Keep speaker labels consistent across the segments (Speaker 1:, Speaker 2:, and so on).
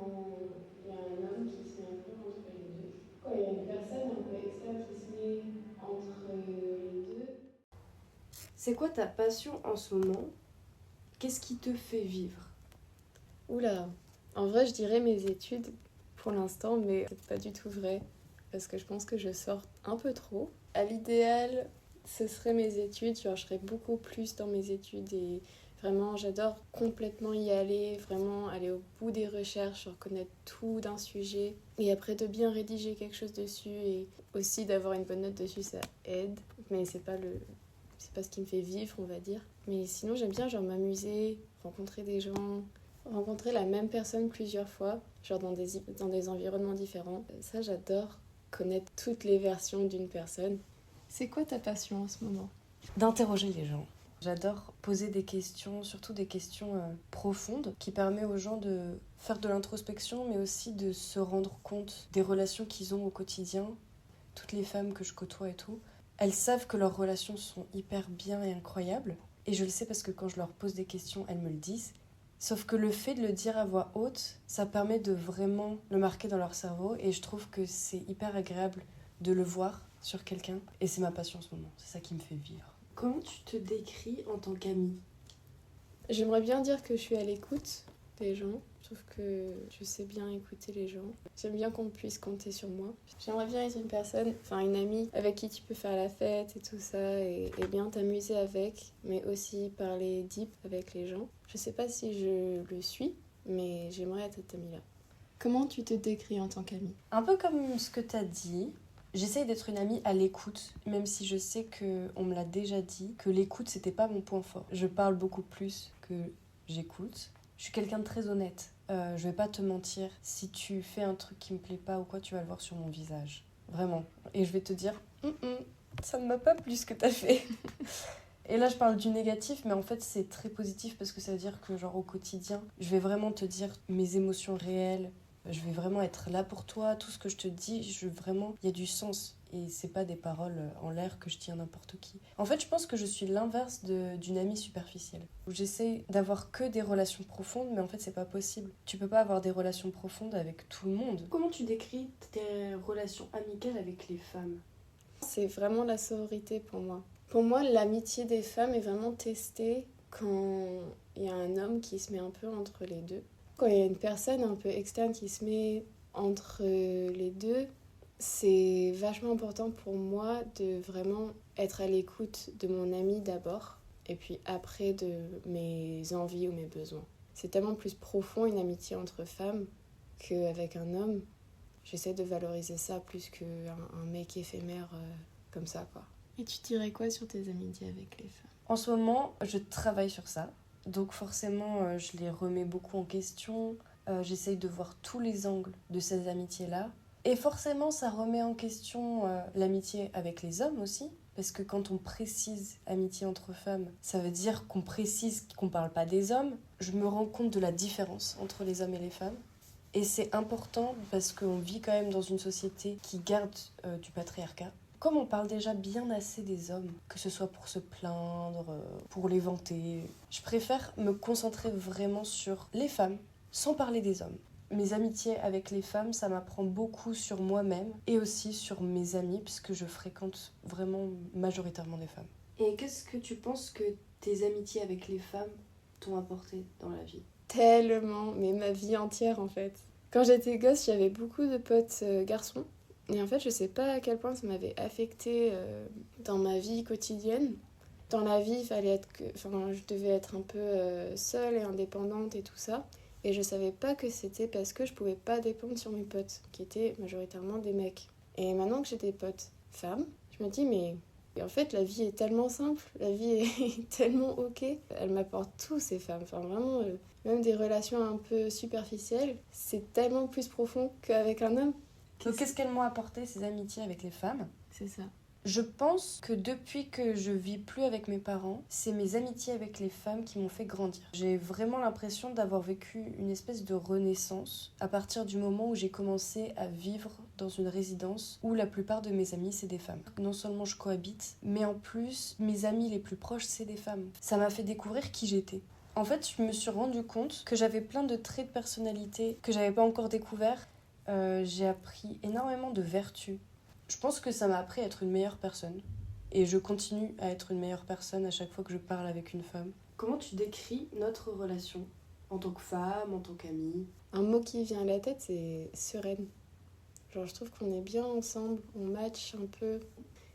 Speaker 1: quand il y a un homme qui se met un peu entre les deux, quand il y a une personne un peu externe qui se met entre les deux.
Speaker 2: C'est quoi ta passion en ce moment? Qu'est-ce qui te fait vivre?
Speaker 1: Oula, en vrai je dirais mes études pour l'instant, mais c'est pas du tout vrai, parce que je pense que je sors un peu trop. À l'idéal, ce serait mes études, genre je serais beaucoup plus dans mes études et vraiment j'adore complètement y aller, vraiment aller au bout des recherches, genre connaître tout d'un sujet et après de bien rédiger quelque chose dessus et aussi d'avoir une bonne note dessus, ça aide, mais c'est pas ce qui me fait vivre, on va dire. Mais sinon j'aime bien genre m'amuser, rencontrer des gens, rencontrer la même personne plusieurs fois, genre dans des environnements différents. Ça, j'adore connaître toutes les versions d'une personne. C'est quoi ta passion en ce moment?
Speaker 2: D'interroger les gens. J'adore poser des questions, surtout des questions profondes, qui permettent aux gens de faire de l'introspection, mais aussi de se rendre compte des relations qu'ils ont au quotidien. Toutes les femmes que je côtoie et tout, elles savent que leurs relations sont hyper bien et incroyables. Et je le sais parce que quand je leur pose des questions, elles me le disent. Sauf que le fait de le dire à voix haute, ça permet de vraiment le marquer dans leur cerveau. Et je trouve que c'est hyper agréable de le voir sur quelqu'un. Et c'est ma passion en ce moment, c'est ça qui me fait vivre. Comment tu te décris en tant qu'amie?
Speaker 1: J'aimerais bien dire que je suis à l'écoute des gens. Je trouve que je sais bien écouter les gens. J'aime bien qu'on puisse compter sur moi. J'aimerais bien être une personne, enfin une amie, avec qui tu peux faire la fête et tout ça, et bien t'amuser avec, mais aussi parler deep avec les gens. Je sais pas si je le suis, mais j'aimerais être cette amie-là. Comment tu te décris en tant qu'amie?
Speaker 2: Un peu comme ce que t'as dit, j'essaye d'être une amie à l'écoute, même si je sais qu'on me l'a déjà dit, que l'écoute c'était pas mon point fort. Je parle beaucoup plus que j'écoute. Je suis quelqu'un de très honnête. Je vais pas te mentir. Si tu fais un truc qui me plaît pas ou quoi, tu vas le voir sur mon visage. Vraiment. Et je vais te dire, ça ne m'a pas plu ce que t'as fait. Et là, je parle du négatif, mais en fait, c'est très positif parce que ça veut dire que, genre, au quotidien, je vais vraiment te dire mes émotions réelles. Je vais vraiment être là pour toi. Tout ce que je te dis, vraiment, il y a du sens. Et c'est pas des paroles en l'air que je tiens n'importe qui. En fait, je pense que je suis l'inverse d'une amie superficielle. J'essaie d'avoir que des relations profondes, mais en fait, c'est pas possible. Tu peux pas avoir des relations profondes avec tout le monde. Comment tu décris tes relations amicales avec les femmes?
Speaker 1: C'est vraiment la sororité pour moi. Pour moi, l'amitié des femmes est vraiment testée quand il y a un homme qui se met un peu entre les deux. Quand il y a une personne un peu externe qui se met entre les deux, c'est vachement important pour moi de vraiment être à l'écoute de mon ami d'abord et puis après de mes envies ou mes besoins. C'est tellement plus profond une amitié entre femmes qu'avec un homme. J'essaie de valoriser ça plus qu'un mec éphémère comme ça, quoi. Et tu dirais quoi sur tes amitiés avec les femmes?
Speaker 2: En ce moment, je travaille sur ça. Donc forcément, je les remets beaucoup en question. J'essaye de voir tous les angles de ces amitiés-là. Et forcément, ça remet en question l'amitié avec les hommes aussi. Parce que quand on précise amitié entre femmes, ça veut dire qu'on précise qu'on parle pas des hommes. Je me rends compte de la différence entre les hommes et les femmes. Et c'est important parce qu'on vit quand même dans une société qui garde du patriarcat. Comme on parle déjà bien assez des hommes, que ce soit pour se plaindre, pour les vanter, je préfère me concentrer vraiment sur les femmes, sans parler des hommes. Mes amitiés avec les femmes, ça m'apprend beaucoup sur moi-même et aussi sur mes amis, puisque je fréquente vraiment majoritairement des femmes. Et qu'est-ce que tu penses que tes amitiés avec les femmes t'ont apporté dans la vie?
Speaker 1: Tellement, mais ma vie entière en fait. Quand j'étais gosse, j'avais beaucoup de potes garçons. Et en fait, je sais pas à quel point ça m'avait affecté dans ma vie quotidienne. Dans la vie, je devais être un peu seule et indépendante et tout ça. Et je savais pas que c'était parce que je pouvais pas dépendre sur mes potes, qui étaient majoritairement des mecs. Et maintenant que j'ai des potes femmes, je me dis, mais en fait, la vie est tellement simple, la vie est tellement ok. Elle m'apporte tout, ces femmes. Enfin, vraiment, même des relations un peu superficielles, c'est tellement plus profond qu'avec un homme.
Speaker 2: Donc qu'est-ce qu'elles m'ont apporté, ces amitiés avec les femmes?
Speaker 1: C'est ça.
Speaker 2: Je pense que depuis que je vis plus avec mes parents, c'est mes amitiés avec les femmes qui m'ont fait grandir. J'ai vraiment l'impression d'avoir vécu une espèce de renaissance à partir du moment où j'ai commencé à vivre dans une résidence où la plupart de mes amis c'est des femmes. Non seulement je cohabite, mais en plus mes amis les plus proches c'est des femmes. Ça m'a fait découvrir qui j'étais. En fait, je me suis rendu compte que j'avais plein de traits de personnalité que j'avais pas encore découverts. J'ai appris énormément de vertus. Je pense que ça m'a appris à être une meilleure personne. Et je continue à être une meilleure personne à chaque fois que je parle avec une femme. Comment tu décris notre relation en tant que femme, en tant qu'amie?
Speaker 1: Un mot qui vient à la tête, c'est sereine. Genre, je trouve qu'on est bien ensemble, on match un peu.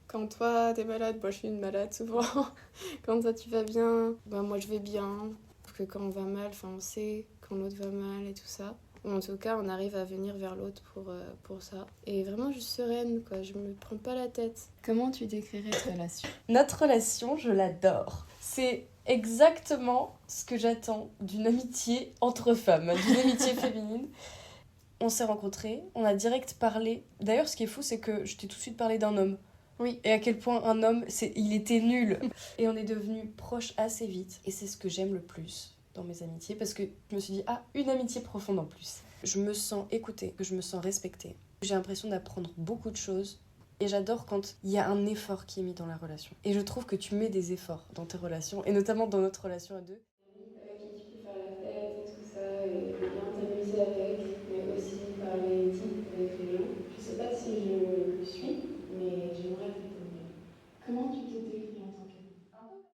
Speaker 1: Quand toi, t'es malade, moi je suis une malade souvent. Quand toi, tu vas bien, bah, moi je vais bien. Parce que quand on va mal, on sait quand l'autre va mal et tout ça. Ou en tout cas, on arrive à venir vers l'autre pour ça. Et vraiment, juste sereine, quoi. Je me prends pas la tête. Comment tu décrirais cette relation?
Speaker 2: Notre relation, je l'adore. C'est exactement ce que j'attends d'une amitié entre femmes, d'une amitié féminine. On s'est rencontrés, on a direct parlé. D'ailleurs, ce qui est fou, c'est que je t'ai tout de suite parlé d'un homme.
Speaker 1: Oui.
Speaker 2: Et à quel point un homme, il était nul. Et on est devenus proches assez vite. Et c'est ce que j'aime le plus dans mes amitiés, parce que je me suis dit, une amitié profonde en plus. Je me sens écoutée, je me sens respectée. J'ai l'impression d'apprendre beaucoup de choses. Et j'adore quand il y a un effort qui est mis dans la relation. Et je trouve que tu mets des efforts dans tes relations, et notamment dans notre relation à deux.